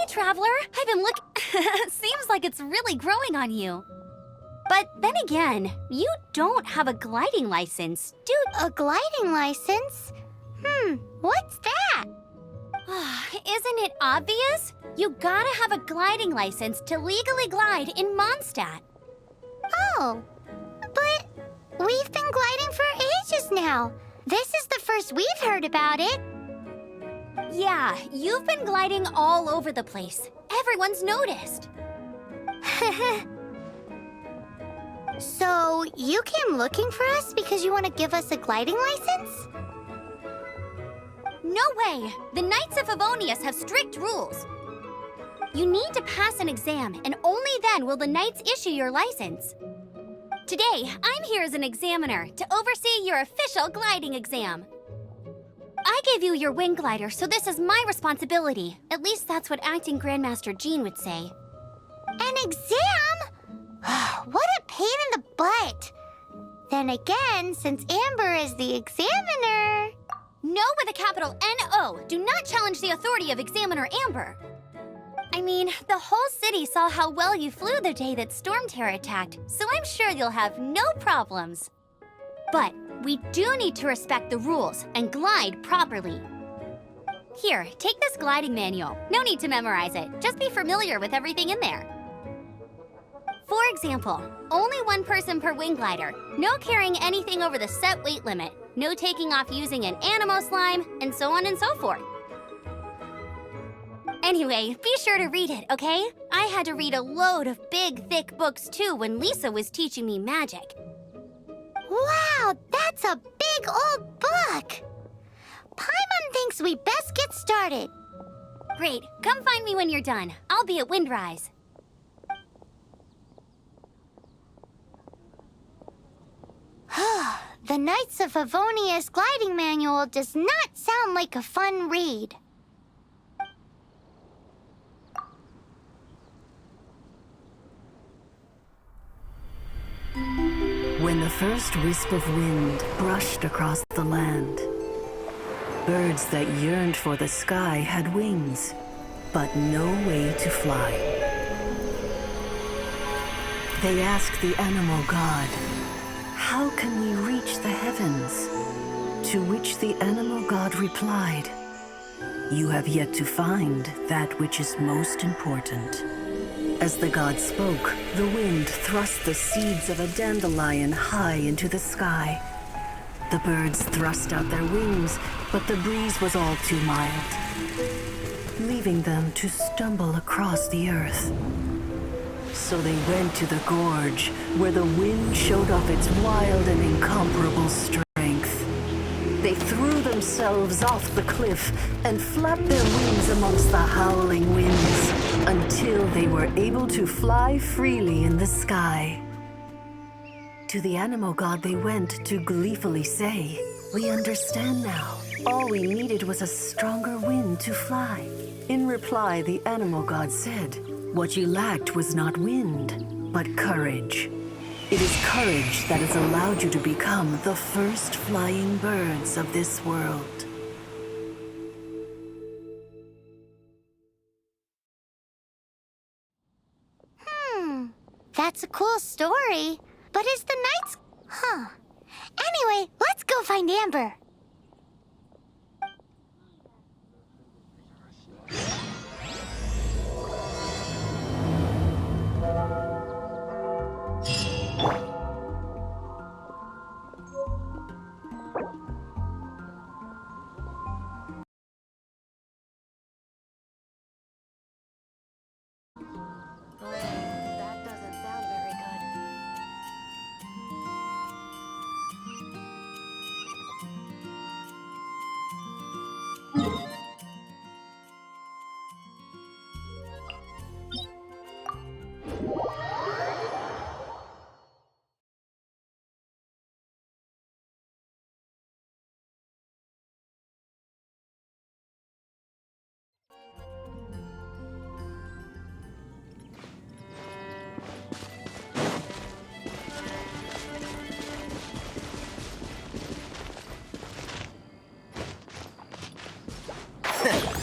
Traveler, I've been Seems like it's really growing on you. But then again, you don't have a gliding license, do you? A gliding license? What's that? Isn't it obvious? You gotta have a gliding license to legally glide in Mondstadt. Oh, but we've been gliding for ages now. This is the first we've heard about it. Yeah, you've been gliding all over the place. Everyone's noticed. So, you came looking for us because you want to give us a gliding license? No way! The Knights of Favonius have strict rules. You need to pass an exam, and only then will the Knights issue your license. Today, I'm here as an examiner to oversee your official gliding exam. I gave you your wing glider, so this is my responsibility. At least that's what Acting Grandmaster Jean would say. An exam? What a pain in the butt. Then again, since Amber is the examiner... No with a capital N-O. Do not challenge the authority of Examiner Amber. I mean, the whole city saw how well you flew the day that Storm Terror attacked, so I'm sure you'll have no problems. But we do need to respect the rules and glide properly. Here, take this gliding manual. No need to memorize it. Just be familiar with everything in there. For example, only one person per wing glider, no carrying anything over the set weight limit, no taking off using an animo slime, and so on and so forth. Anyway, be sure to read it, okay? I had to read a load of big, thick books too when Lisa was teaching me magic. Wow, that's a big old book! Paimon thinks we best get started. Great, come find me when you're done. I'll be at Windrise. The Knights of Favonius gliding manual does not sound like a fun read. When the first wisp of wind brushed across the land, birds that yearned for the sky had wings, but no way to fly. They asked the animal god, "How can we reach the heavens?" To which the animal god replied, "You have yet to find that which is most important." As the god spoke, the wind thrust the seeds of a dandelion high into the sky. The birds thrust out their wings, but the breeze was all too mild, leaving them to stumble across the earth. So they went to the gorge, where the wind showed off its wild and incomparable strength. They threw themselves off the cliff and flapped their wings amongst the howling winds until they were able to fly freely in the sky. To the animal god they went to gleefully say, "We understand now. All we needed was a stronger wind to fly." In reply, the animal god said, "What you lacked was not wind, but courage. It is courage that has allowed you to become the first flying birds of this world." That's a cool story. But is the Knights... Anyway, let's go find Amber. That doesn't sound very good.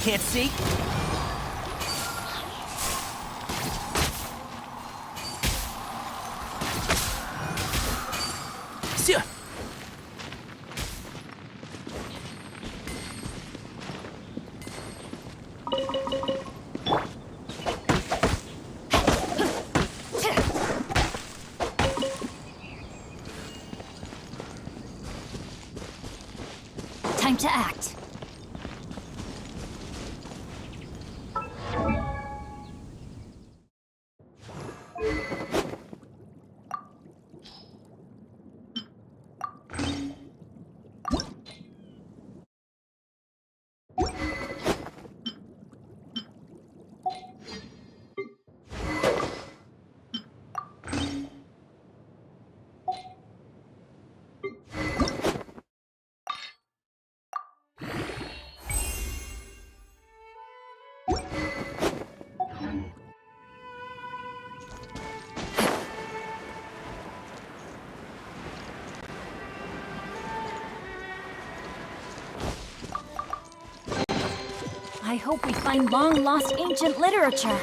Can't see? Sure. Time to act. I hope we find long-lost ancient literature.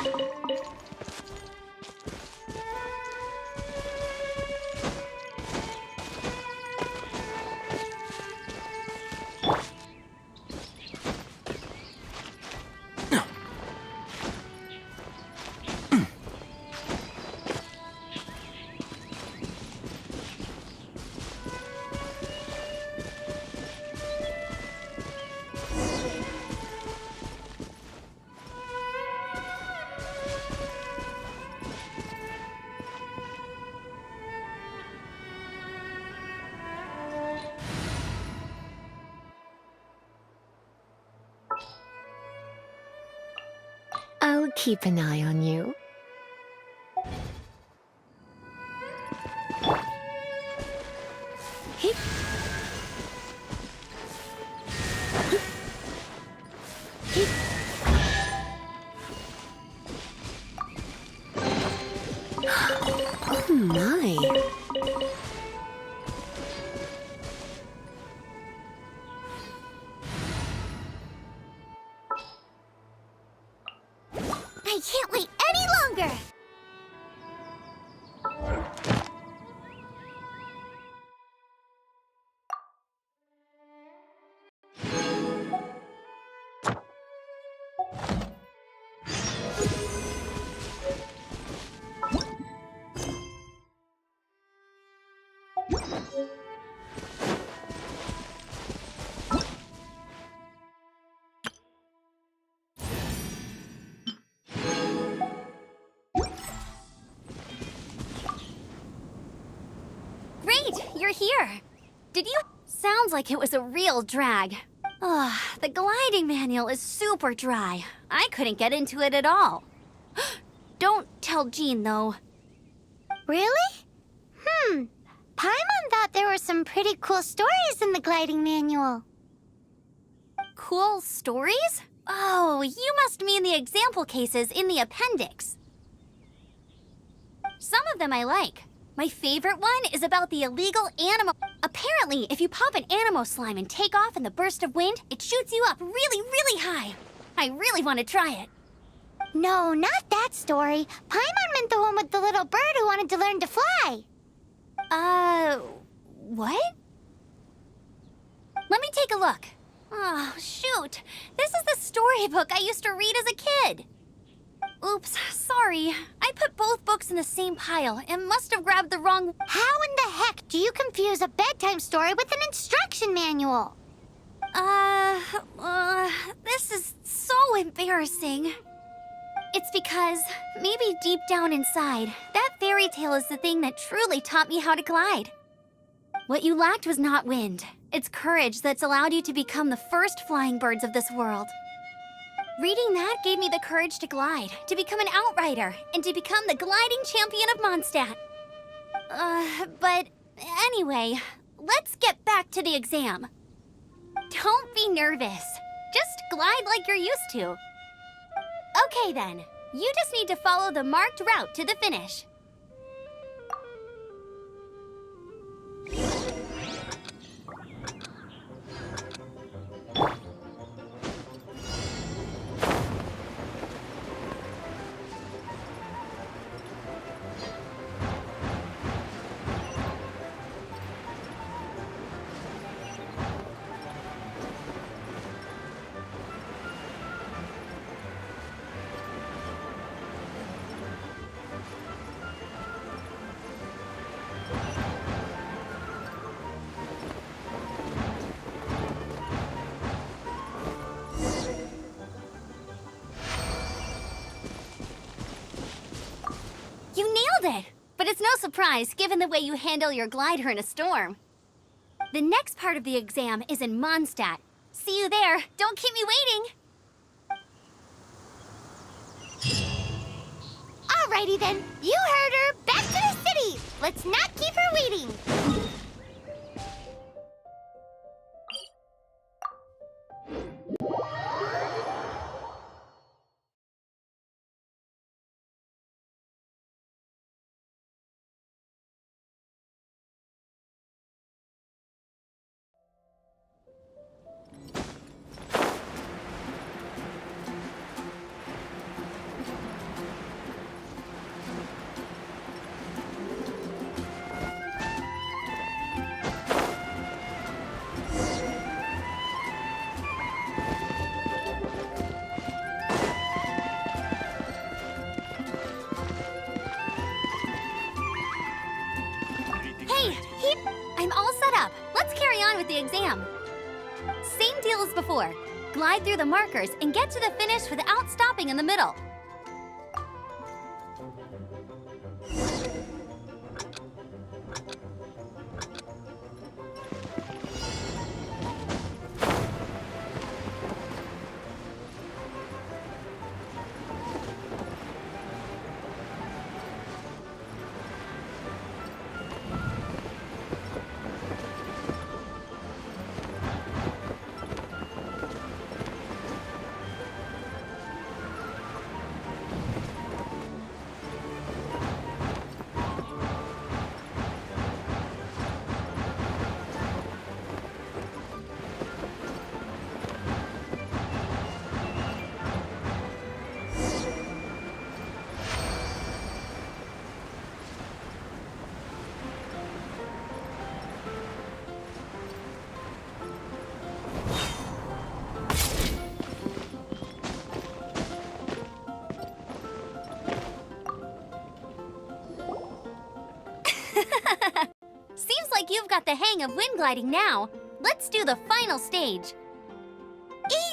I'll keep an eye on you. Oh my. I can't wait any longer! Great, you're here. Did you? Sounds like it was a real drag. Ugh, the gliding manual is super dry. I couldn't get into it at all. Don't tell Jean, though. Really? Paimon thought there were some pretty cool stories in the gliding manual. Cool stories? Oh, you must mean the example cases in the appendix. Some of them I like. My favorite one is about the illegal animo. Apparently, if you pop an animo slime and take off in the burst of wind, it shoots you up really, really high. I really want to try it. No, not that story. Paimon meant the one with the little bird who wanted to learn to fly. What? Let me take a look. Oh, shoot. This is the storybook I used to read as a kid. Oops, sorry. I put both books in the same pile and must have grabbed the wrong... How in the heck do you confuse a bedtime story with an instruction manual? This is so embarrassing. It's because, maybe deep down inside, that fairy tale is the thing that truly taught me how to glide. What you lacked was not wind. It's courage that's allowed you to become the first flying birds of this world. Reading that gave me the courage to glide, to become an Outrider, and to become the gliding champion of Mondstadt. But anyway, let's get back to the exam. Don't be nervous. Just glide like you're used to. Okay then, you just need to follow the marked route to the finish. You nailed it! But it's no surprise, given the way you handle your glider in a storm. The next part of the exam is in Mondstadt. See you there. Don't keep me waiting. Alrighty then, you heard her. Back to the city. Let's not keep her waiting. I'm all set up. Let's carry on with the exam. Same deal as before. Glide through the markers and get to the finish without stopping in the middle. Seems like you've got the hang of wind gliding now. Let's do the final stage.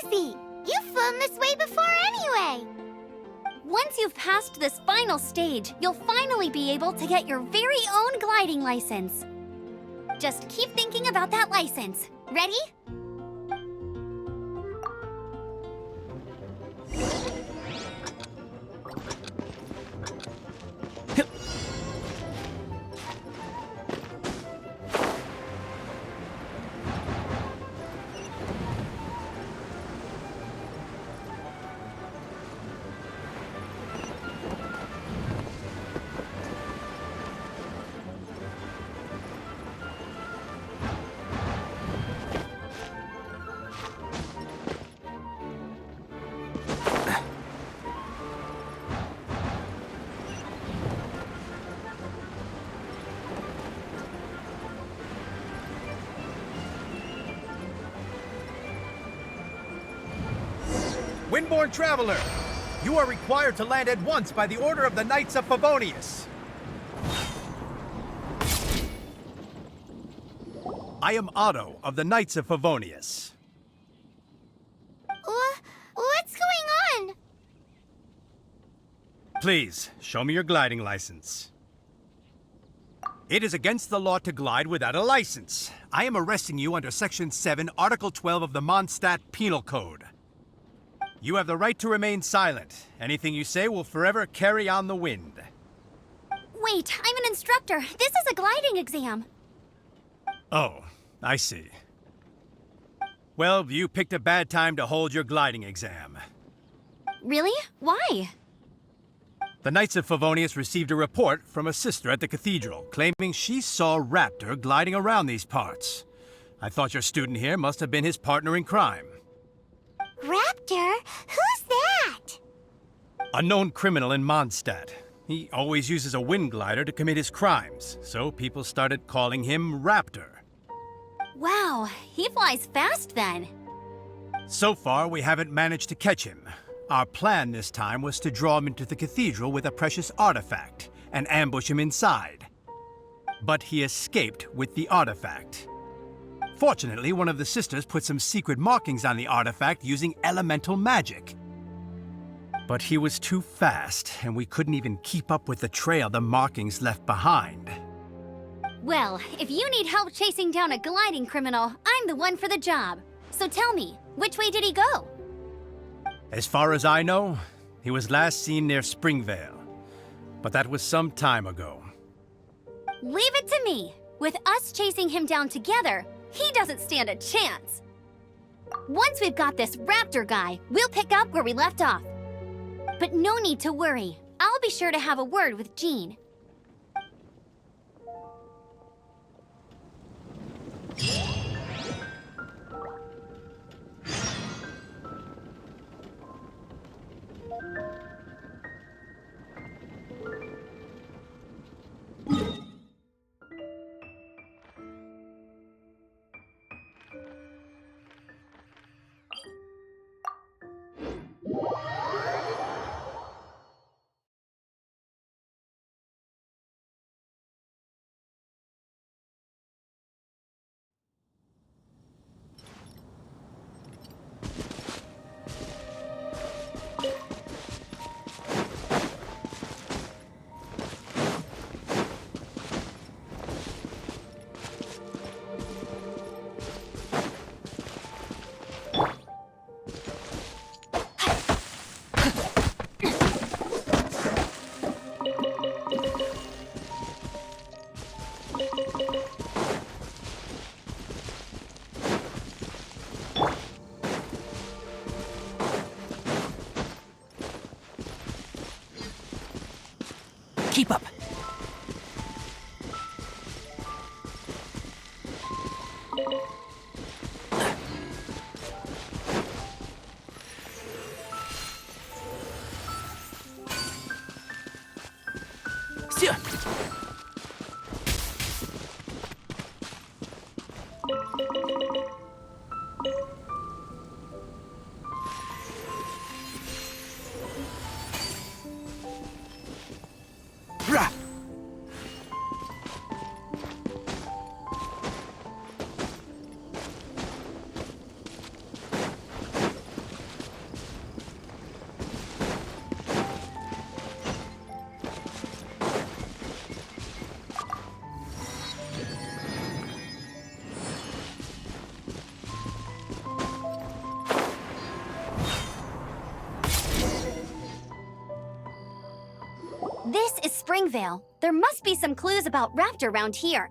Easy. You've flown this way before anyway. Once you've passed this final stage, you'll finally be able to get your very own gliding license. Just keep thinking about that license. Ready? Windborne Traveler, you are required to land at once by the order of the Knights of Favonius. I am Otto of the Knights of Favonius. What's going on? Please, show me your gliding license. It is against the law to glide without a license. I am arresting you under Section 7, Article 12 of the Mondstadt Penal Code. You have the right to remain silent. Anything you say will forever carry on the wind. Wait, I'm an instructor. This is a gliding exam. Oh, I see. Well, you picked a bad time to hold your gliding exam. Really? Why? The Knights of Favonius received a report from a sister at the cathedral claiming she saw Raptor gliding around these parts. I thought your student here must have been his partner in crime. Raptor? Who's that? A known criminal in Mondstadt. He always uses a wind glider to commit his crimes, so people started calling him Raptor. Wow, he flies fast then. So far, we haven't managed to catch him. Our plan this time was to draw him into the cathedral with a precious artifact and ambush him inside. But he escaped with the artifact. Fortunately, one of the sisters put some secret markings on the artifact using elemental magic. But he was too fast, and we couldn't even keep up with the trail the markings left behind. Well, if you need help chasing down a gliding criminal, I'm the one for the job. So tell me, which way did he go? As far as I know, he was last seen near Springvale. But that was some time ago. Leave it to me. With us chasing him down together, he doesn't stand a chance. Once we've got this Raptor guy, we'll pick up where we left off. But no need to worry. I'll be sure to have a word with Jean. Keep up. This is Springvale. There must be some clues about Raptor around here.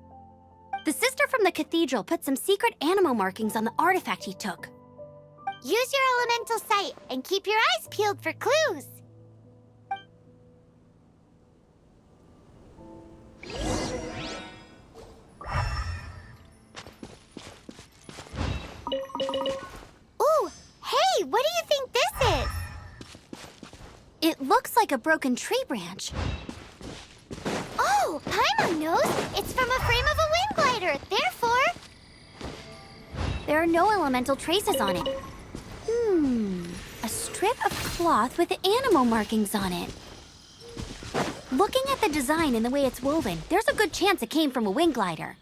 The sister from the cathedral put some secret animal markings on the artifact he took. Use your elemental sight and keep your eyes peeled for clues. Ooh, hey, what do you think this is? It looks like a broken tree branch. Oh, Paimon knows. It's from a frame of a wind glider. Therefore, There are no elemental traces on it. A strip of cloth with animal markings on it. Looking at the design and the way it's woven, there's a good chance it came from a wind glider.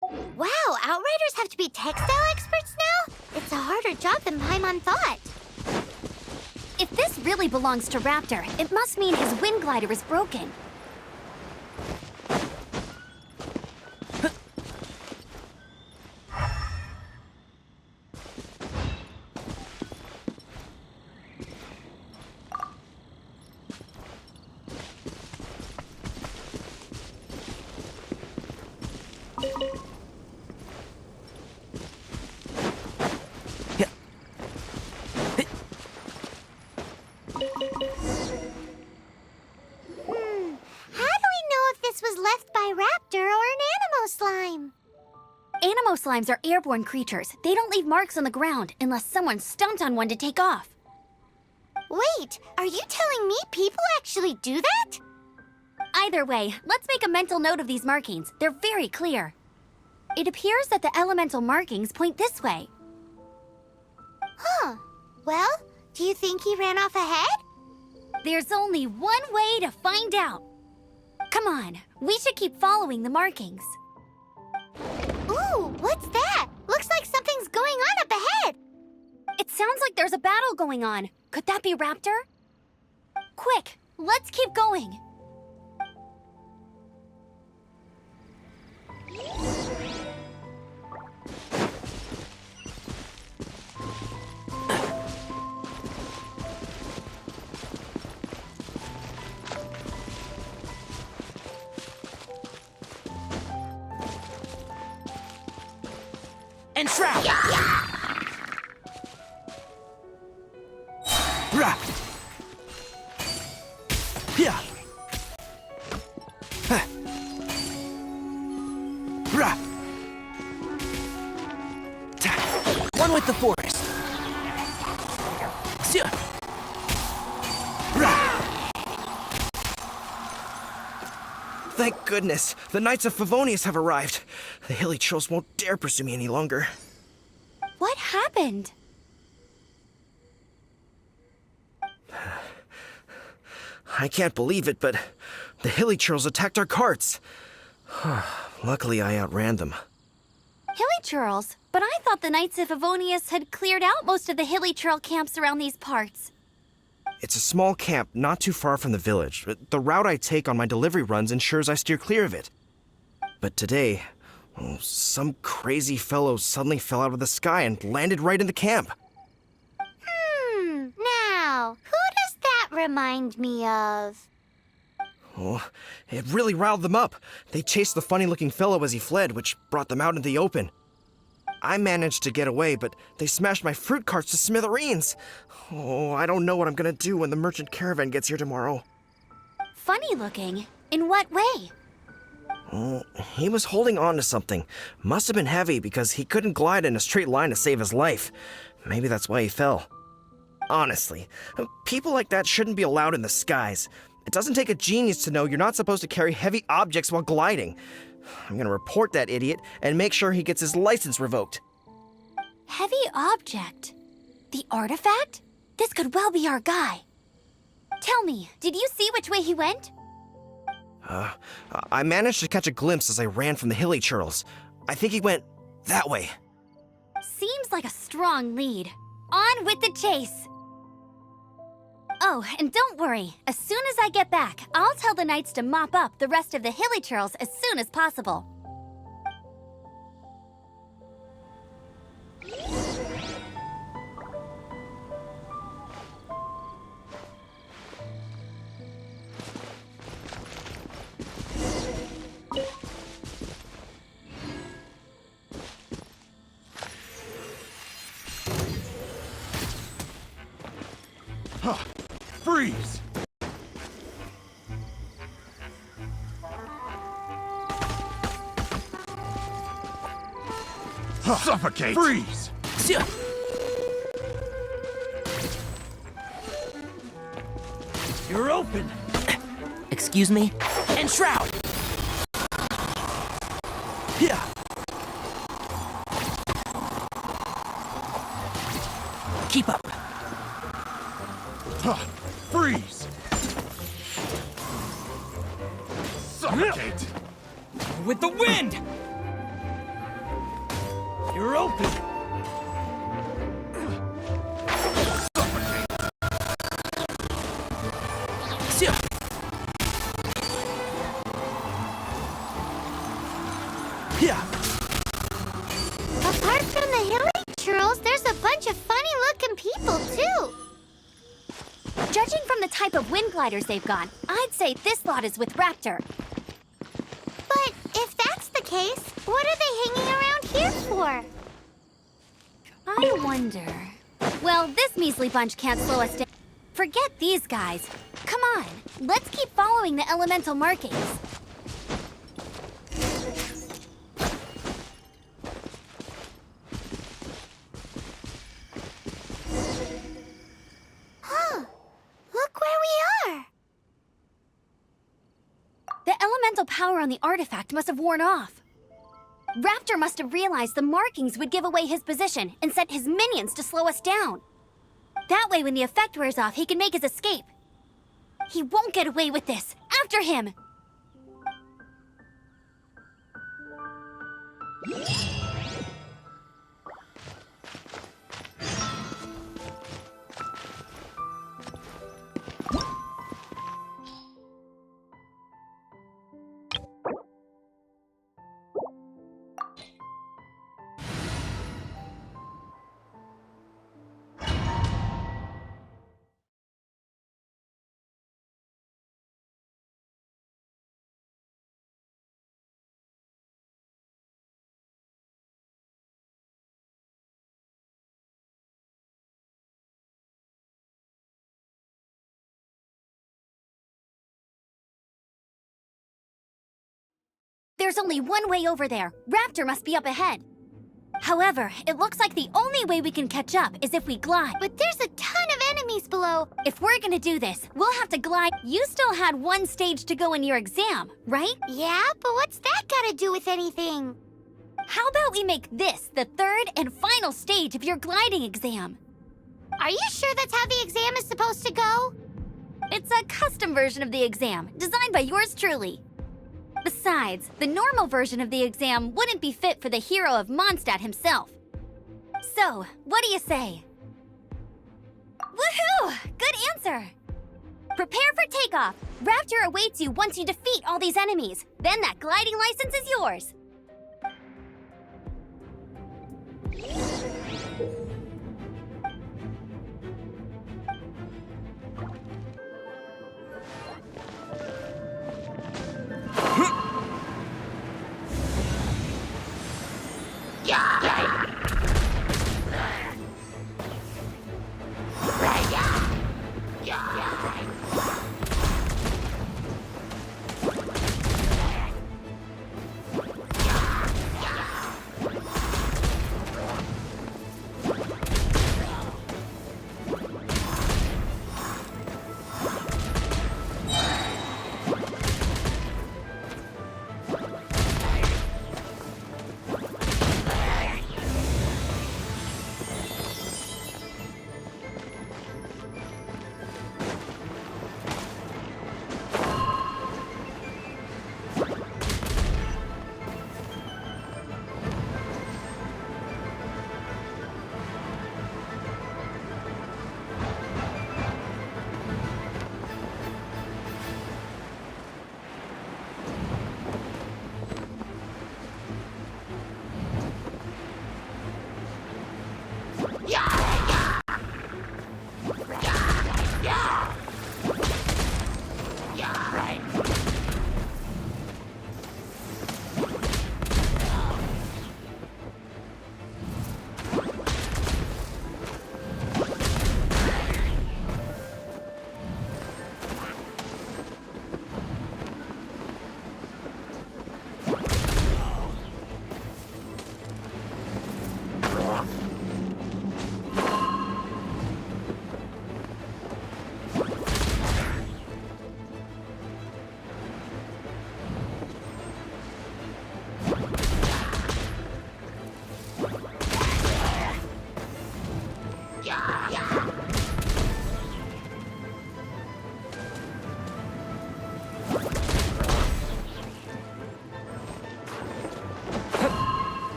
wow, Outriders have to be textile experts now? It's a harder job than Paimon thought. If this really belongs to Raptor, it must mean his wind glider is broken. slimes are airborne creatures. They don't leave marks on the ground unless someone stomped on one to take off. Wait, are you telling me people actually do that? Either way, let's make a mental note of these markings. They're very clear. It appears that the elemental markings point this way. Huh. Well, do you think he ran off ahead? There's only one way to find out. Come on, we should keep following the markings. Ooh, what's that? Looks like something's going on up ahead. It sounds like there's a battle going on. Could that be Raptor? Quick, let's keep going. And trap! Rah! Yeah! Huh. Rah! Ta. One with the forest. Sia. Rah! Thank goodness, the Knights of Favonius have arrived. The hilly trolls won't dare pursue me any longer. What happened? I can't believe it, but the hilly trolls attacked our carts. Luckily, I outran them. Hilly Churls? But I thought the Knights of Favonius had cleared out most of the Hilly Churl camps around these parts. It's a small camp not too far from the village. The route I take on my delivery runs ensures I steer clear of it. But today, some crazy fellow suddenly fell out of the sky and landed right in the camp. Now, who does that remind me of? Oh, it really riled them up. They chased the funny-looking fellow as he fled, which brought them out into the open. I managed to get away, but they smashed my fruit carts to smithereens. Oh, I don't know what I'm gonna do when the merchant caravan gets here tomorrow. Funny looking? In what way? Oh, he was holding on to something. Must have been heavy because he couldn't glide in a straight line to save his life. Maybe that's why he fell. Honestly, people like that shouldn't be allowed in the skies. It doesn't take a genius to know you're not supposed to carry heavy objects while gliding. I'm gonna report that idiot and make sure he gets his license revoked. Heavy object? The artifact? This could well be our guy. Tell me, did you see which way he went? I managed to catch a glimpse as I ran from the hilly churls. I think he went that way. Seems like a strong lead. On with the chase! Oh, and don't worry. As soon as I get back, I'll tell the Knights to mop up the rest of the hilly churls as soon as possible. Freeze! Suffocate! Freeze! Sia. You're open! Excuse me? And shroud! Yeah. Keep up. Freeze! Suffocate! With the wind! You're open! Sia. Yeah. Apart from the hilly churls, there's a bunch of funny-looking people, too. Judging from the type of wind gliders they've got, I'd say this lot is with Raptor. But if that's the case, what are they hanging around here for? I wonder... Well, this measly bunch can't slow us down. Forget these guys. Come on, let's keep following the elemental markings. power on the artifact must have worn off. Raptor must have realized the markings would give away his position and sent his minions to slow us down. That way, when the effect wears off, he can make his escape. He won't get away with this. After him! There's only one way over there. Raptor must be up ahead. However, it looks like the only way we can catch up is if we glide. But there's a ton of enemies below. If we're gonna do this, we'll have to glide. You still had one stage to go in your exam, right? Yeah, but what's that got to do with anything? How about we make this the third and final stage of your gliding exam? Are you sure that's how the exam is supposed to go? It's a custom version of the exam, designed by yours truly. Besides, the normal version of the exam wouldn't be fit for the hero of Mondstadt himself. So, what do you say? Woohoo! Good answer! Prepare for takeoff. Raptor awaits you once you defeat all these enemies. Then that gliding license is yours.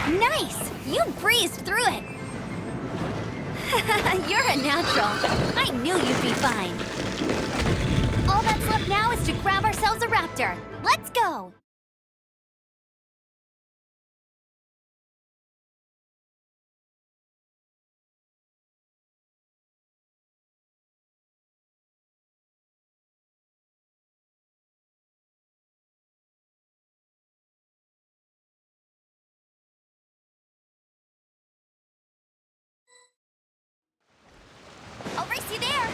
Nice! You breezed through it! You're a natural. I knew you'd be fine. All that's left now is to grab ourselves a raptor. Let's go! I'll race you there!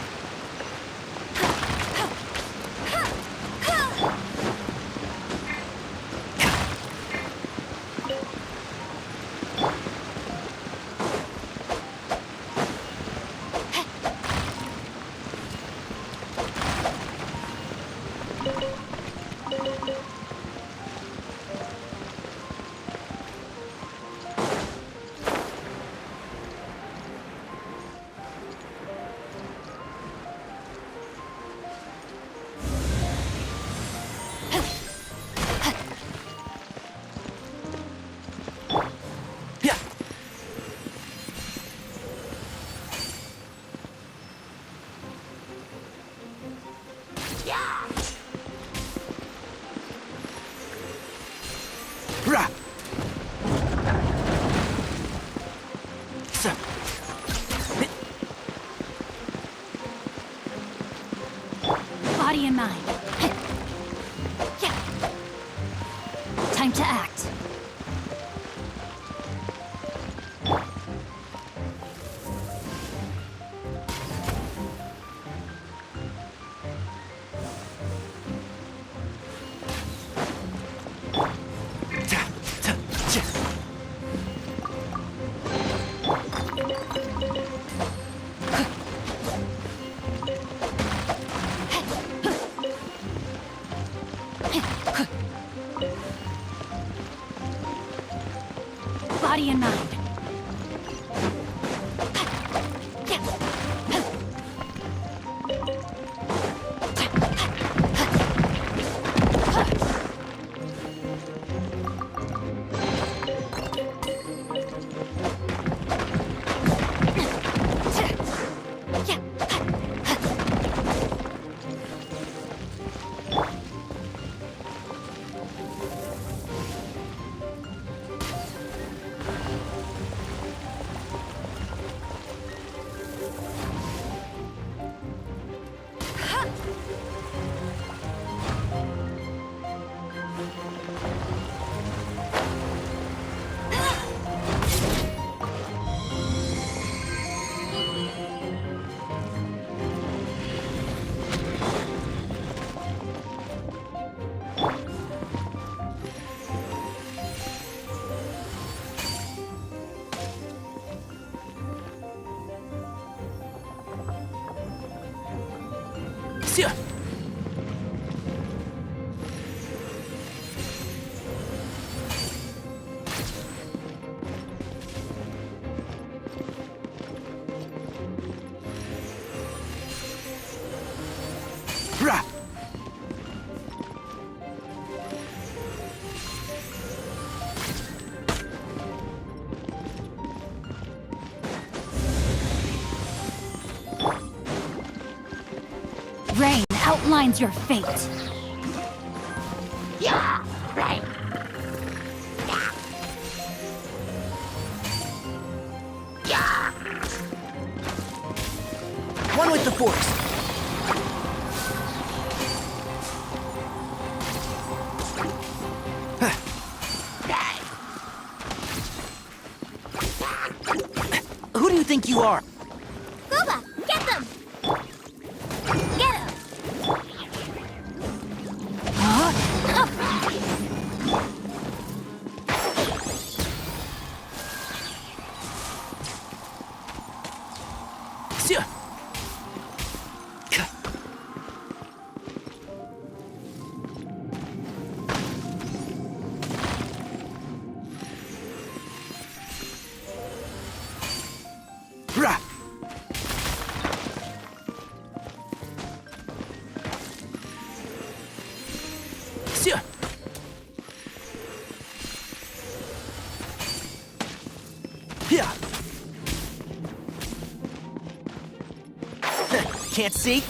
Rah! Body and mind. Yeah. Time to act. Body and mind. Rah! Rain outlines your fate. Yeah, right. One with the force. Who do you think you are? Gooba, get them! Get him! Rah! Yeah. Can't see?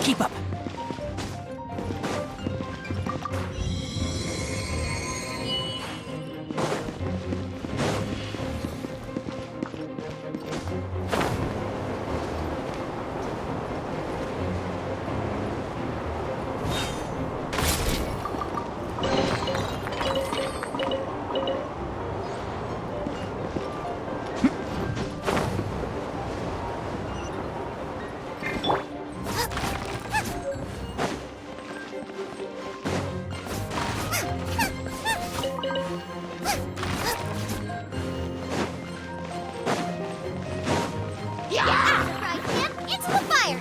Keep up. fire!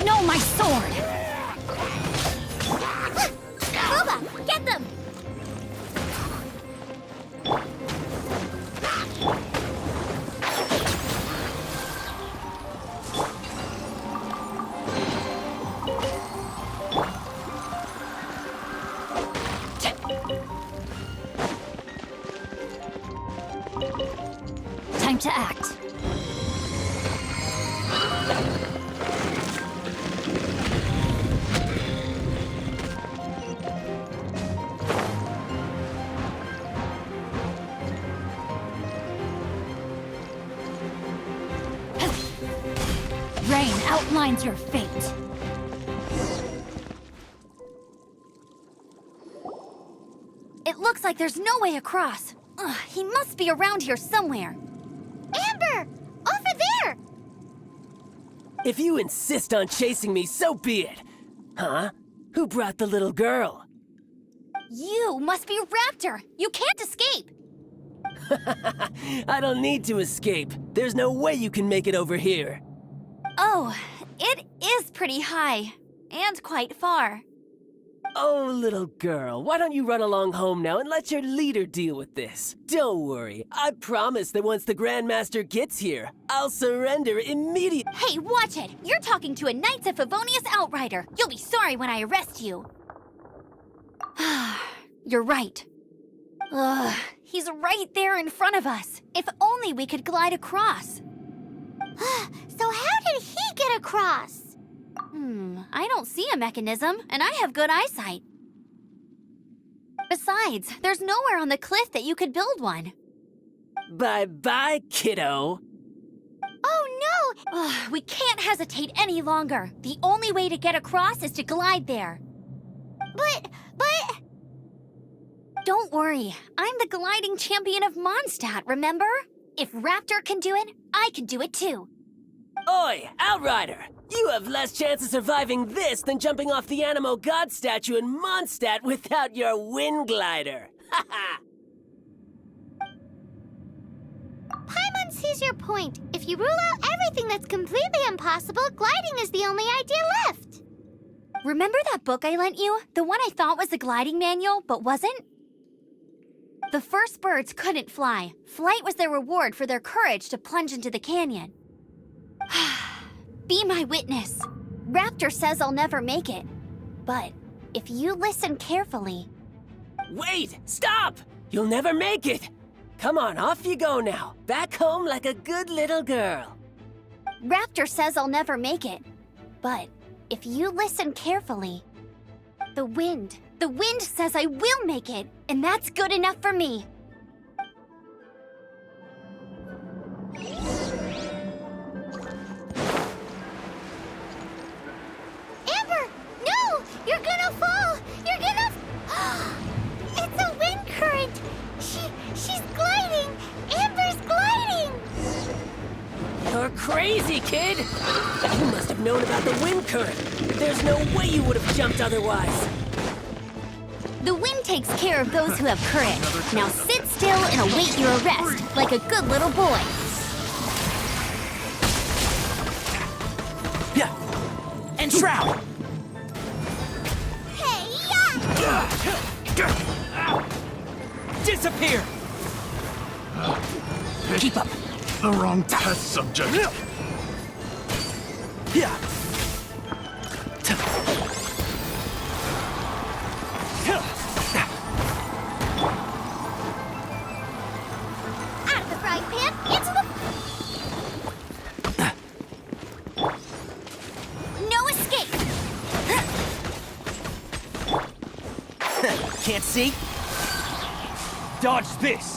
No, my sword! Booba, get them! Time to act. Rain outlines your fate. It looks like there's no way across. Ugh, he must be around here somewhere. Amber! Over there! If you insist on chasing me, so be it. Huh? Who brought the little girl? You must be Raptor. You can't escape. I don't need to escape. There's no way you can make it over here. Oh, it is pretty high. And quite far. Oh, little girl, why don't you run along home now and let your leader deal with this? Don't worry, I promise that once the Grandmaster gets here, I'll surrender immediately. Hey, watch it! You're talking to a Knights of Favonius Outrider. You'll be sorry when I arrest you. You're right. Ugh, he's right there in front of us. If only we could glide across. So how did he get across? I don't see a mechanism, and I have good eyesight. Besides, there's nowhere on the cliff that you could build one. Bye-bye, kiddo. Oh no! Ugh, we can't hesitate any longer. The only way to get across is to glide there. But... Don't worry, I'm the gliding champion of Mondstadt, remember? If Raptor can do it, I can do it too. Oi, Outrider! You have less chance of surviving this than jumping off the Animo God statue in Mondstadt without your wind glider. Ha ha! Paimon sees your point. If you rule out everything that's completely impossible, gliding is the only idea left. Remember that book I lent you? The one I thought was the gliding manual, but wasn't? The first birds couldn't fly. Flight was their reward for their courage to plunge into the canyon. Be my witness. Raptor says I'll never make it. But if you listen carefully... Wait! Stop! You'll never make it! Come on, off you go now. Back home like a good little girl. Raptor says I'll never make it. But if you listen carefully... The wind says I will make it, and that's good enough for me. Amber! No! You're gonna fall! You're gonna... It's a wind current! She's gliding! Amber's gliding! You're crazy, kid! You must have known about the wind current. There's no way you would have jumped otherwise. The wind takes care of those who have courage. Now sit still and await your arrest, like a good little boy. Yeah. And shroud! Disappear! Keep up. The wrong test subject. Yeah. Out of the frying pan, into the... No escape! Can't see? Dodge this.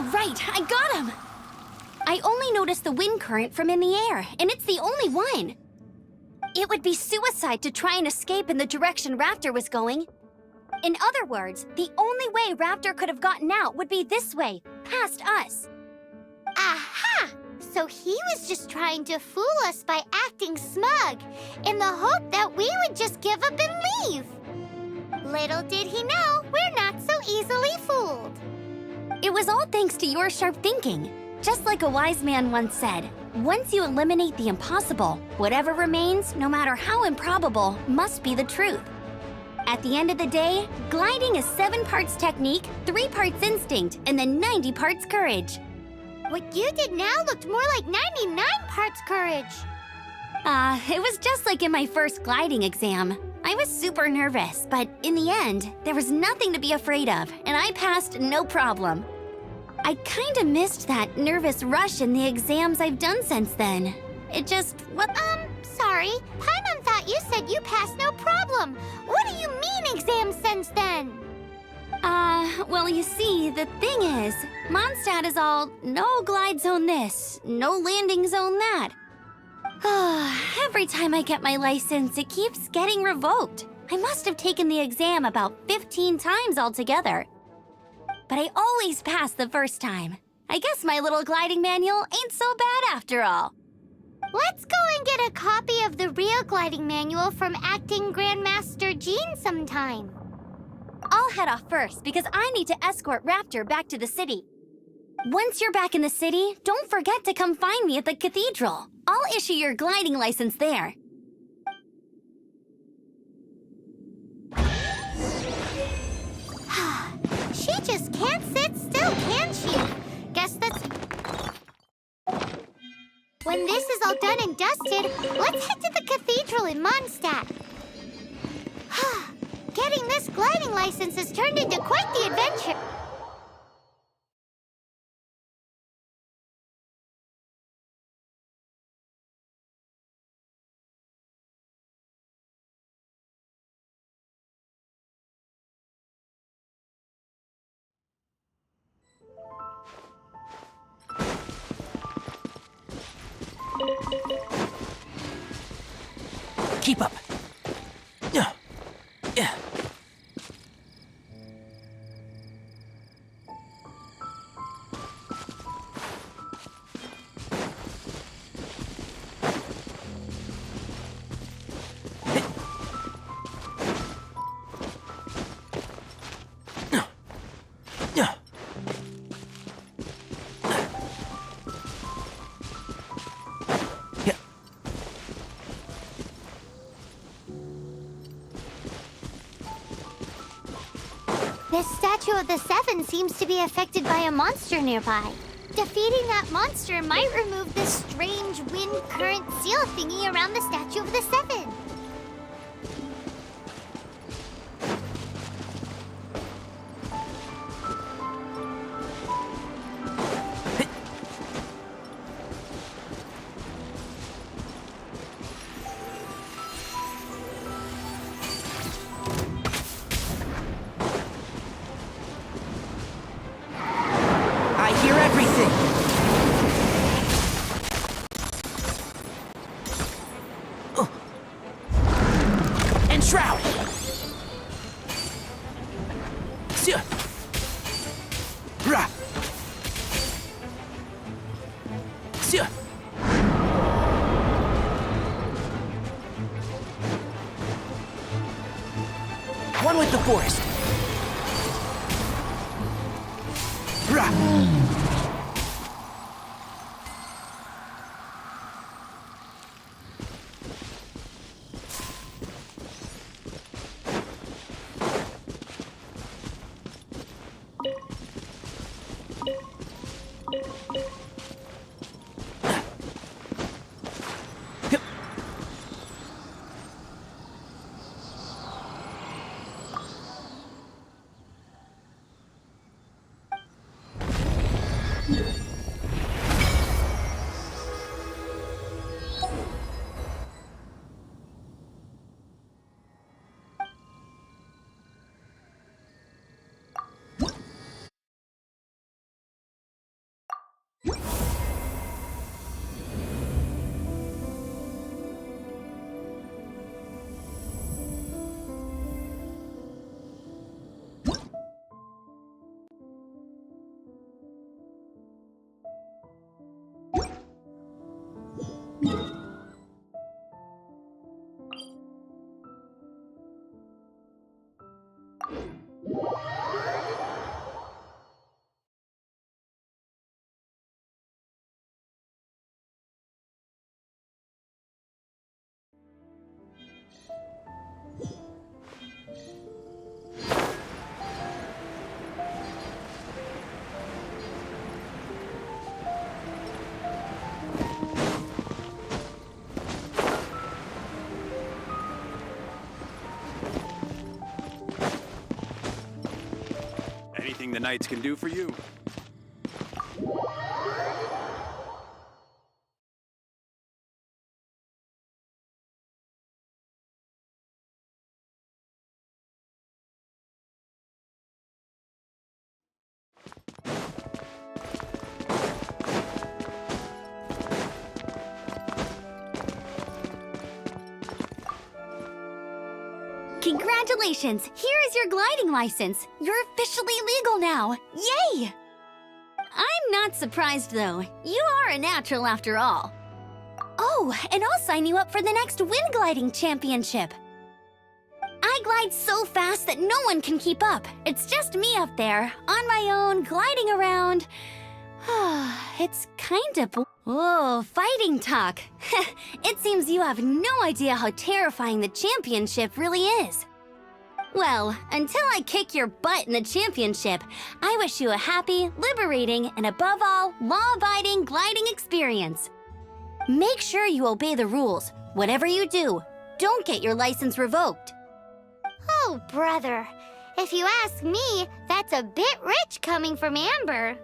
Oh, right, I got him! I only noticed the wind current from in the air, and it's the only one. It would be suicide to try and escape in the direction Raptor was going. In other words, the only way Raptor could have gotten out would be this way, past us. Aha! So he was just trying to fool us by acting smug, in the hope that we would just give up and leave. Little did he know, we're not so easily fooled. It was all thanks to your sharp thinking. Just like a wise man once said, once you eliminate the impossible, whatever remains, no matter how improbable, must be the truth. At the end of the day, gliding is 7 parts technique, 3 parts instinct, and then 90 parts courage. What you did now looked more like 99 parts courage. It was just like in my first gliding exam. I was super nervous, but in the end, there was nothing to be afraid of, and I passed no problem. I kinda missed that nervous rush in the exams I've done since then. It just, Sorry. Paimon thought you said you passed no problem. What do you mean exams since then? Well, you see, the thing is, Mondstadt is all no glide zone this, no landing zone that. Every time I get my license, it keeps getting revoked. I must have taken the exam about 15 times altogether. But I always pass the first time. I guess my little gliding manual ain't so bad after all. Let's go and get a copy of the real gliding manual from Acting Grandmaster Jean sometime. I'll head off first because I need to escort Raptor back to the city. Once you're back in the city, don't forget to come find me at the cathedral. I'll issue your gliding license there. She just can't sit still, can she? Guess that's... When this is all done and dusted, let's head to the cathedral in Mondstadt. Getting this gliding license has turned into quite the adventure. Keep up. Yeah. This statue of the Seven seems to be affected by a monster nearby. Defeating that monster might remove this strange wind current seal thingy around the statue of the Seven. Shroud! Ra! One with the forest! Ra! Anything the Knights can do for you? Congratulations! Here is your gliding license. You're officially legal now. Yay! I'm not surprised, though. You are a natural after all. Oh, and I'll sign you up for the next wind gliding championship. I glide so fast that no one can keep up. It's just me up there, on my own, gliding around. It's kinda Whoa, fighting talk. It seems you have no idea how terrifying the championship really is. Well, until I kick your butt in the championship, I wish you a happy, liberating, and above all, law-abiding gliding experience. Make sure you obey the rules. Whatever you do, don't get your license revoked. Oh, brother. If you ask me, that's a bit rich coming from Amber.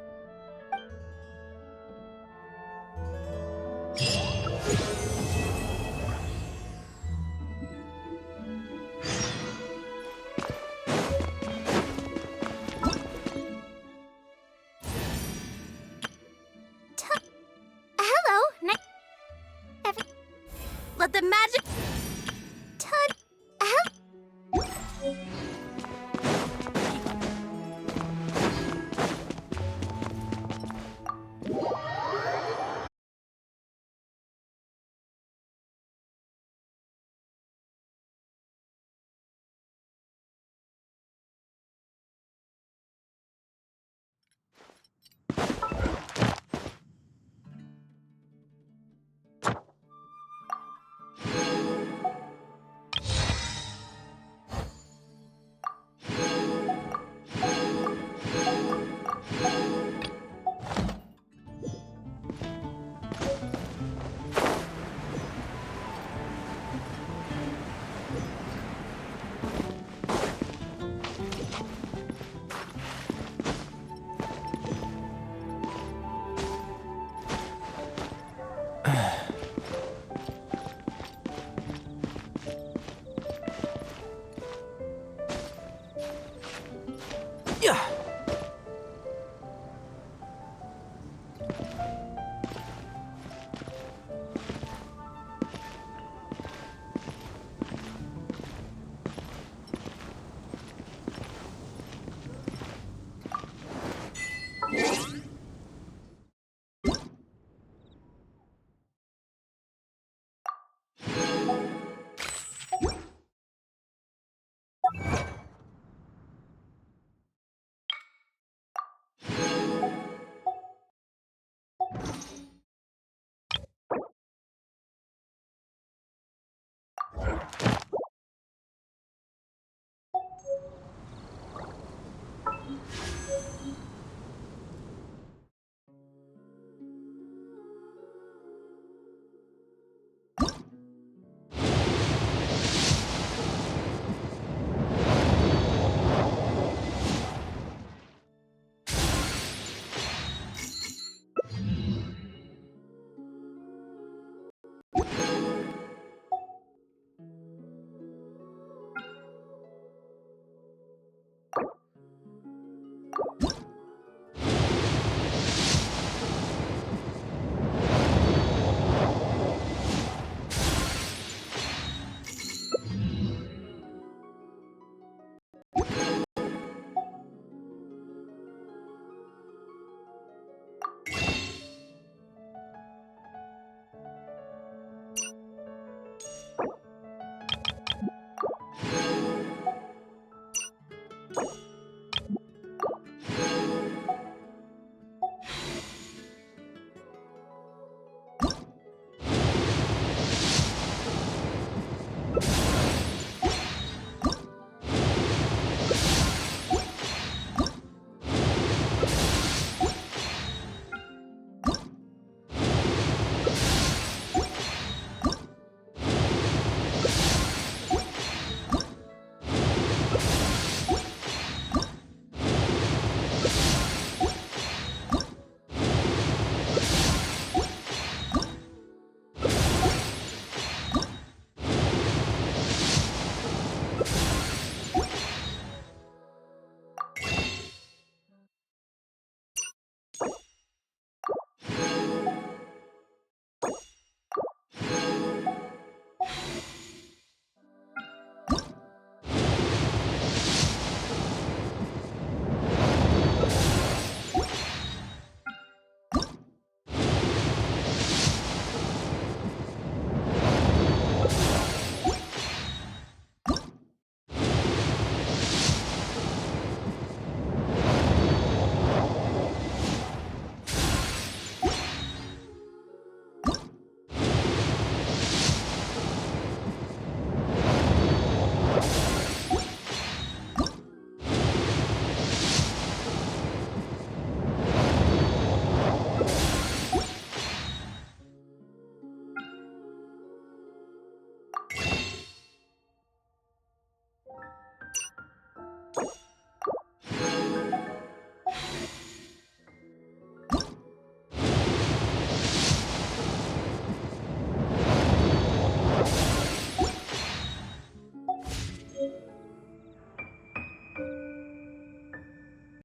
Hello, Let the magic...